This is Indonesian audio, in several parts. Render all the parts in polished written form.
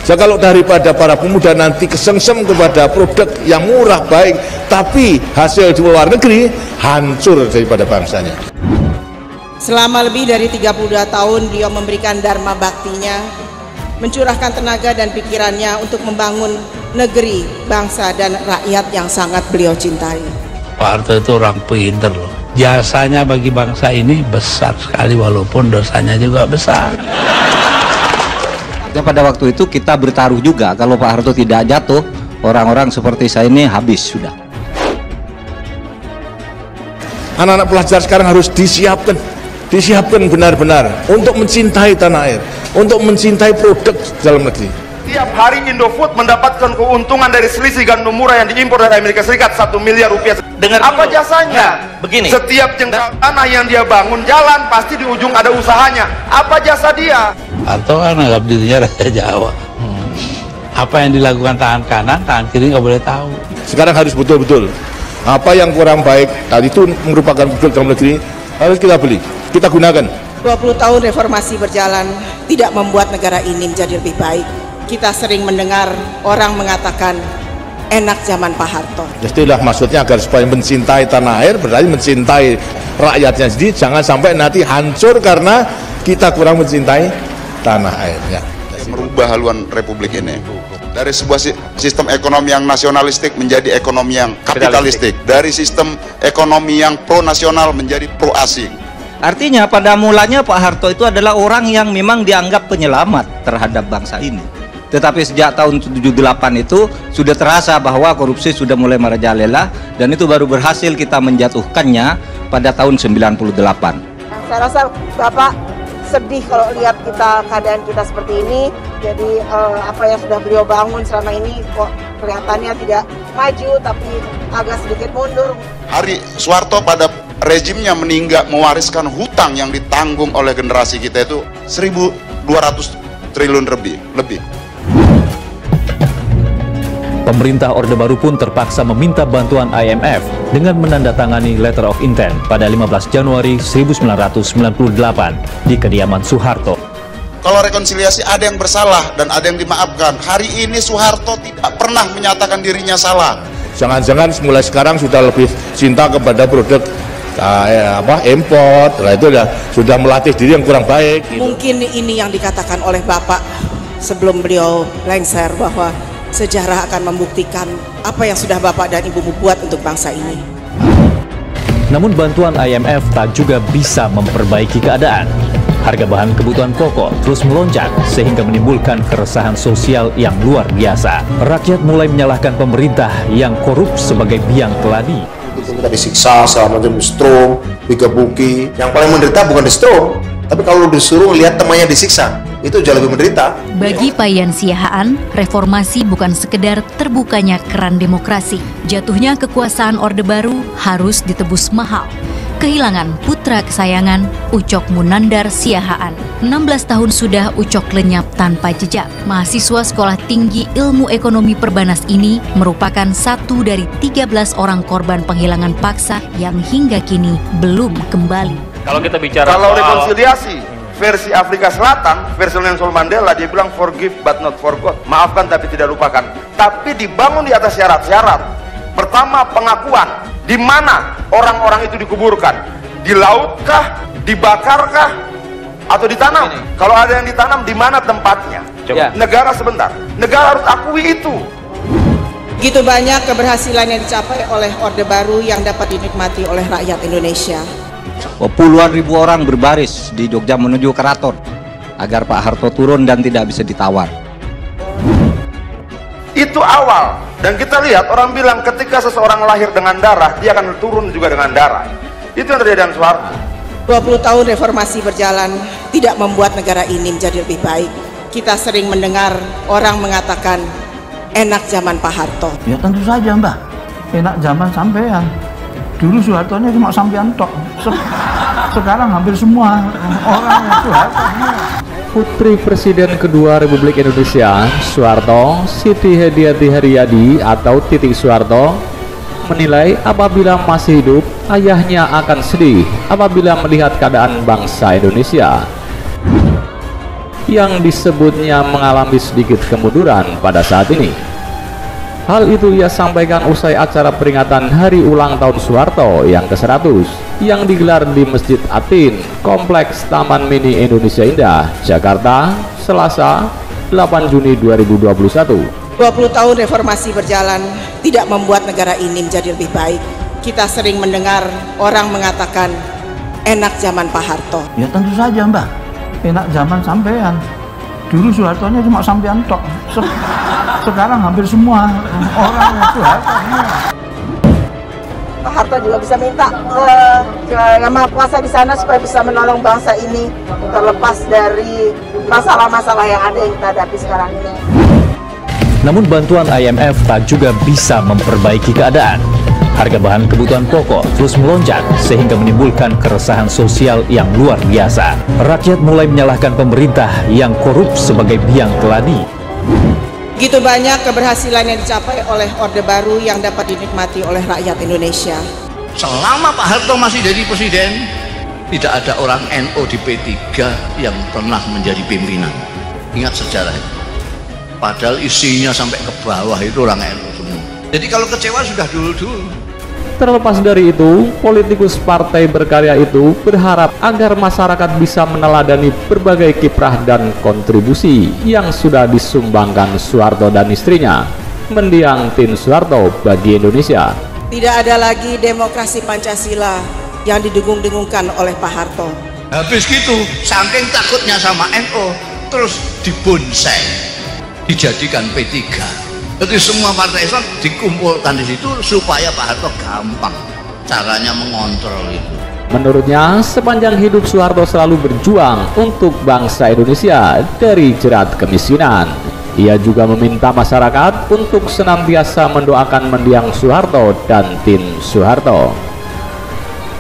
So, kalau daripada para pemuda nanti kesengsem kepada produk yang murah baik, tapi hasil di luar negeri, hancur daripada bangsanya. Selama lebih dari 32 tahun beliau memberikan dharma baktinya, mencurahkan tenaga dan pikirannya untuk membangun negeri, bangsa, dan rakyat yang sangat beliau cintai. Pak Harto itu orang pinter loh. Jasanya bagi bangsa ini besar sekali walaupun dosanya juga besar. Dan pada waktu itu kita bertaruh juga, kalau Pak Harto tidak jatuh, orang-orang seperti saya ini habis sudah. Anak-anak pelajar sekarang harus disiapkan benar-benar untuk mencintai tanah air, untuk mencintai produk dalam negeri. Tiap hari Indofood mendapatkan keuntungan dari selisih gandum murah yang diimpor dari Amerika Serikat 1 miliar rupiah. Dengar apa dulu. jasanya? Nah, begini. Setiap jengkal tanah yang dia bangun jalan, pasti di ujung ada usahanya. Apa jasa dia? Harto kan anggap dirinya raja Jawa. Apa yang dilakukan tangan kanan, tangan kiri nggak boleh tahu. Sekarang harus betul-betul apa yang kurang baik tadi itu merupakan produk dalam negeri, harus kita beli, kita gunakan. 20 tahun reformasi berjalan tidak membuat negara ini menjadi lebih baik. Kita sering mendengar orang mengatakan enak zaman Pak Harto. Jadilah maksudnya agar supaya mencintai tanah air berarti mencintai rakyatnya sendiri, jangan sampai nanti hancur karena kita kurang mencintai tanah airnya. Merubah haluan republik ini dari sebuah sistem ekonomi yang nasionalistik menjadi ekonomi yang kapitalistik, dari sistem ekonomi yang pro nasional menjadi pro asing. Artinya pada mulanya Pak Harto itu adalah orang yang memang dianggap penyelamat terhadap bangsa ini. Tetapi sejak tahun 78 itu sudah terasa bahwa korupsi sudah mulai merajalela, dan itu baru berhasil kita menjatuhkannya pada tahun 98. Saya rasa Bapak sedih kalau lihat keadaan kita seperti ini. Jadi apa yang sudah beliau bangun selama ini kok kelihatannya tidak maju, tapi agak sedikit mundur. Hari Soeharto pada rezimnya mewariskan hutang yang ditanggung oleh generasi kita itu 1.200 triliun lebih. Pemerintah Orde Baru pun terpaksa meminta bantuan IMF dengan menandatangani Letter of Intent pada 15 Januari 1998 di kediaman Soeharto. Kalau rekonsiliasi ada yang bersalah dan ada yang dimaafkan. Hari ini Soeharto tidak pernah menyatakan dirinya salah. Jangan-jangan mulai sekarang sudah lebih cinta kepada produk import, nah itu sudah melatih diri yang kurang baik. Gitu. Mungkin ini yang dikatakan oleh Bapak sebelum beliau lengser, bahwa sejarah akan membuktikan apa yang sudah Bapak dan Ibu buat untuk bangsa ini. Namun bantuan IMF tak juga bisa memperbaiki keadaan. Harga bahan kebutuhan pokok terus melonjak sehingga menimbulkan keresahan sosial yang luar biasa. Rakyat mulai menyalahkan pemerintah yang korup sebagai biang keladi. Kita disiksa, segala macam, di-stroke, digebuki. Yang paling menderita bukan di-stroke, tapi kalau disuruh lihat temannya disiksa, itu jauh lebih menderita. Bagi Payan Siahaan, reformasi bukan sekedar terbukanya keran demokrasi. Jatuhnya kekuasaan Orde Baru harus ditebus mahal. Kehilangan putra kesayangan, Ucok Munandar Siahaan. 16 tahun sudah Ucok lenyap tanpa jejak. Mahasiswa Sekolah Tinggi Ilmu Ekonomi Perbanas ini merupakan satu dari 13 orang korban penghilangan paksa yang hingga kini belum kembali. Kalau kita bicara rekonsiliasi versi Afrika Selatan, versi Nelson Mandela, dia bilang forgive but not forgot, maafkan tapi tidak lupakan. Tapi dibangun di atas syarat-syarat. Pertama, pengakuan. Di mana orang-orang itu dikuburkan? Di lautkah? Dibakarkah? Atau ditanam? Kalau ada yang ditanam, di mana tempatnya? Negara sebentar. Negara harus akui itu. Begitu banyak keberhasilan yang dicapai oleh Orde Baru yang dapat dinikmati oleh rakyat Indonesia. Puluhan ribu orang berbaris di Jogja menuju keraton agar Pak Harto turun dan tidak bisa ditawar. Itu awal. Dan kita lihat orang bilang ketika seseorang lahir dengan darah, dia akan turun juga dengan darah. Itu yang terjadi dengan Soeharto. 20 tahun reformasi berjalan tidak membuat negara ini menjadi lebih baik. Kita sering mendengar orang mengatakan enak zaman Pak Harto. Ya tentu saja Mbak, enak zaman sampean. Dulu Soehartonya cuma sampean tok. Sekarang hampir semua orang itu Soeharto. Putri Presiden kedua Republik Indonesia, Soeharto, Siti Hediati Haryadi atau Titi Soeharto, menilai apabila masih hidup, ayahnya akan sedih apabila melihat keadaan bangsa Indonesia. yang disebutnya mengalami sedikit kemunduran pada saat ini. Hal itu ia sampaikan usai acara peringatan Hari Ulang Tahun Soeharto yang ke-100 yang digelar di Masjid Atin, Kompleks Taman Mini Indonesia Indah, Jakarta, Selasa, 8 Juni 2021. 20 tahun reformasi berjalan tidak membuat negara ini menjadi lebih baik. Kita sering mendengar orang mengatakan enak zaman Pak Harto. Ya tentu saja Mbak, enak zaman sampean. Dulu Soehartonya cuma sampean tok. Sekarang hampir semua orang itu Harto semua. Pak Harto juga bisa minta ke Yang Maha Kuasa di sana supaya bisa menolong bangsa ini terlepas dari masalah-masalah yang ada yang kita hadapi sekarang ini. Namun bantuan IMF tak juga bisa memperbaiki keadaan. Harga bahan kebutuhan pokok terus melonjak sehingga menimbulkan keresahan sosial yang luar biasa. Rakyat mulai menyalahkan pemerintah yang korup sebagai biang keladi. Begitu banyak keberhasilan yang dicapai oleh Orde Baru yang dapat dinikmati oleh rakyat Indonesia. Selama Pak Harto masih jadi presiden, tidak ada orang NU di P3 yang pernah menjadi pimpinan. Ingat sejarah itu. Padahal isinya sampai ke bawah itu orang NU semua. Jadi kalau kecewa sudah dulu-dulu. Terlepas dari itu, politikus partai berkarya itu berharap agar masyarakat bisa meneladani berbagai kiprah dan kontribusi yang sudah disumbangkan Soeharto dan istrinya, mendiang Tin Soeharto bagi Indonesia. Tidak ada lagi demokrasi Pancasila yang didengung-dengungkan oleh Pak Harto. Habis gitu, saking takutnya sama NU, terus dibonsai, dijadikan P3. Jadi semua partai Islam dikumpulkan di situ supaya Pak Harto gampang caranya mengontrol itu. Menurutnya, sepanjang hidup Soeharto selalu berjuang untuk bangsa Indonesia dari jerat kemiskinan. Ia juga meminta masyarakat untuk senantiasa mendoakan mendiang Soeharto dan Tin Soeharto.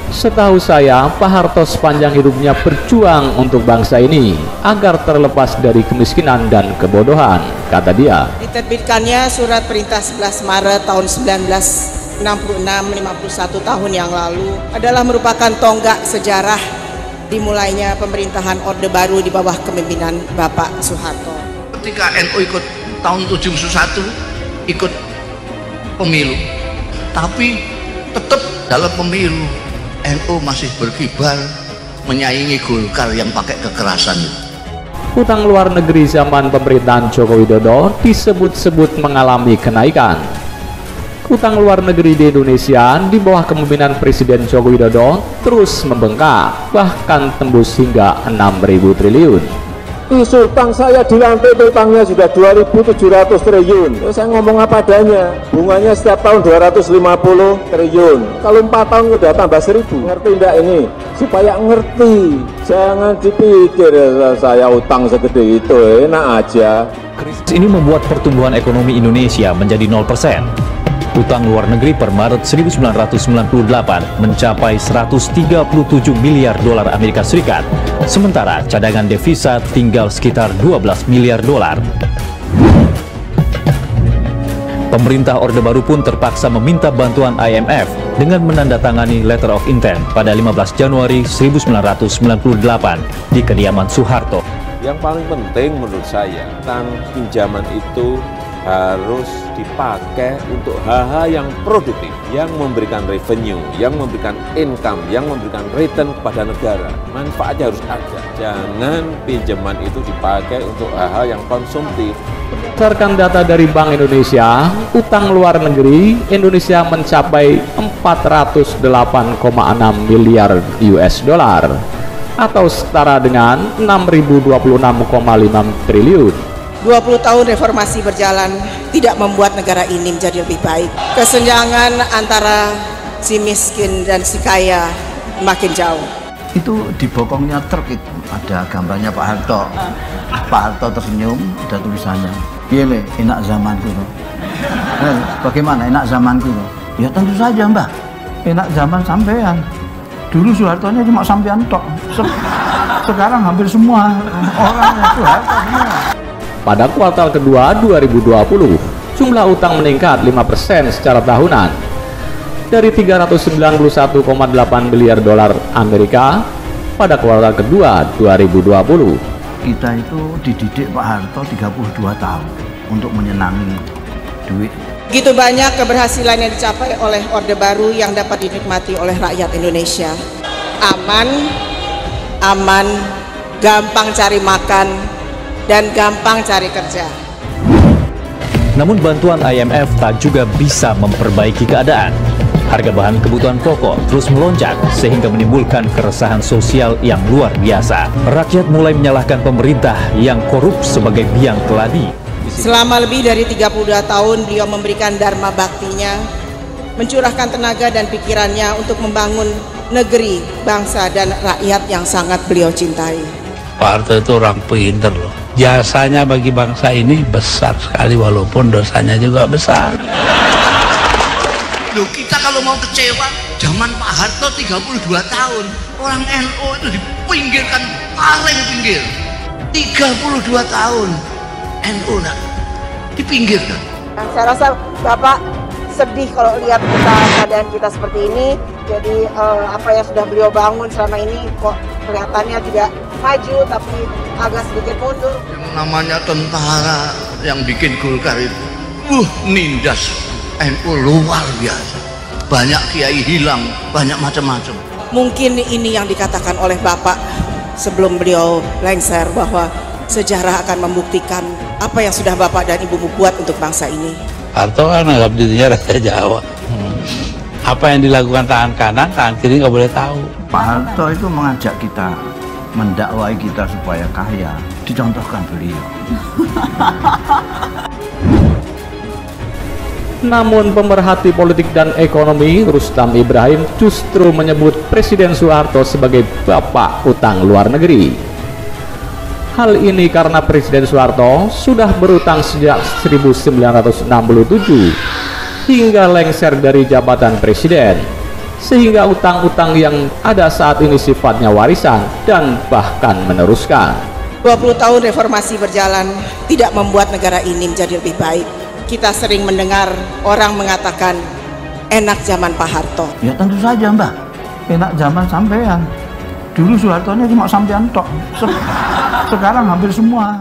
Setahu saya, Pak Harto sepanjang hidupnya berjuang untuk bangsa ini agar terlepas dari kemiskinan dan kebodohan, kata dia. Diterbitkannya surat perintah 11 Maret tahun 1966, 51 tahun yang lalu adalah merupakan tonggak sejarah dimulainya pemerintahan Orde Baru di bawah kepemimpinan Bapak Soeharto. Ketika NU ikut tahun 71 ikut pemilu, tapi tetap dalam pemilu NU masih berkibar menyaingi Golkar yang pakai kekerasan itu. Utang luar negeri zaman pemerintahan Joko Widodo disebut-sebut mengalami kenaikan. Utang luar negeri di Indonesia di bawah kepemimpinan Presiden Joko Widodo terus membengkak, bahkan tembus hingga 6.000 triliun. Isu utang saya di lantai itu utangnya sudah 2.700 triliun. Saya ngomong apa adanya. Bunganya setiap tahun 250 triliun. Kalau 4 tahun sudah tambah 1.000. Ngerti enggak ini? Supaya ngerti. Jangan dipikir saya utang segede itu. Enak aja. Krisis ini membuat pertumbuhan ekonomi Indonesia menjadi 0%. Utang luar negeri per Maret 1998 mencapai 137 miliar dolar Amerika Serikat, sementara cadangan devisa tinggal sekitar 12 miliar dolar. Pemerintah Orde Baru pun terpaksa meminta bantuan IMF dengan menandatangani Letter of Intent pada 15 Januari 1998 di kediaman Soeharto. Yang paling penting menurut saya, pinjaman itu harus dipakai untuk hal-hal yang produktif, yang memberikan revenue, yang memberikan income, yang memberikan return kepada negara. Manfaatnya harus ada. Jangan pinjaman itu dipakai untuk hal-hal yang konsumtif. Berdasarkan data dari Bank Indonesia, utang luar negeri Indonesia mencapai 408,6 miliar US dollar atau setara dengan 6.026,5 triliun. 20 tahun reformasi berjalan tidak membuat negara ini menjadi lebih baik. Kesenjangan antara si miskin dan si kaya makin jauh. Itu di bokongnya truk itu ada gambarnya Pak Harto. Pak Harto tersenyum, ada tulisannya, "Gile, enak zamanku loh." Bagaimana enak zamanku loh? Ya tentu saja Mbak, enak zaman sampean. Dulu Soehartonya cuma sampean tok. Sekarang hampir semua orang itu Harto semua. Pada kuartal kedua 2020, jumlah utang meningkat 5% secara tahunan dari 391,8 miliar dolar Amerika pada kuartal kedua 2020 Kita itu dididik Pak Harto 32 tahun untuk menyenangi duit. Begitu banyak keberhasilan yang dicapai oleh Orde Baru yang dapat dinikmati oleh rakyat Indonesia. Aman, gampang cari makan, dan gampang cari kerja. Namun bantuan IMF tak juga bisa memperbaiki keadaan. Harga bahan kebutuhan pokok terus melonjak sehingga menimbulkan keresahan sosial yang luar biasa. Rakyat mulai menyalahkan pemerintah yang korup sebagai biang keladi. Selama lebih dari 32 tahun beliau memberikan dharma baktinya, mencurahkan tenaga dan pikirannya untuk membangun negeri, bangsa dan rakyat yang sangat beliau cintai. Pak Harto itu orang pinter loh. Jasanya bagi bangsa ini besar sekali walaupun dosanya juga besar. Loh, kita kalau mau kecewa, zaman Pak Harto 32 tahun, orang NU itu dipinggirkan, paling pinggir. 32 tahun, NU dipinggirkan. Saya rasa Bapak sedih kalau lihat keadaan kita seperti ini. Jadi apa yang sudah beliau bangun selama ini kok kelihatannya tidak maju, tapi agak sedikit mundur. Yang namanya tentara yang bikin Golkar itu, nindas NU luar biasa. Banyak kiai hilang, banyak macam-macam. Mungkin ini yang dikatakan oleh Bapak sebelum beliau lengser, bahwa sejarah akan membuktikan apa yang sudah Bapak dan Ibu buat untuk bangsa ini. Harto kan anggap dirinya Raja Jawa. Apa yang dilakukan tangan kanan, tangan kiri nggak boleh tahu. Pak Harto itu mengajak kita, mendakwai kita supaya kaya. Dicontohkan beliau. Namun pemerhati politik dan ekonomi Rustam Ibrahim justru menyebut Presiden Soeharto sebagai bapak utang luar negeri. Hal ini karena Presiden Soeharto sudah berutang sejak 1967 hingga lengser dari jabatan presiden, sehingga utang-utang yang ada saat ini sifatnya warisan dan bahkan meneruskan. 20 tahun reformasi berjalan tidak membuat negara ini menjadi lebih baik. Kita sering mendengar orang mengatakan enak zaman Pak Harto. Ya tentu saja Mbak, enak zaman sampean. Dulu Soeharto cuma sampean tok, sekarang hampir semua.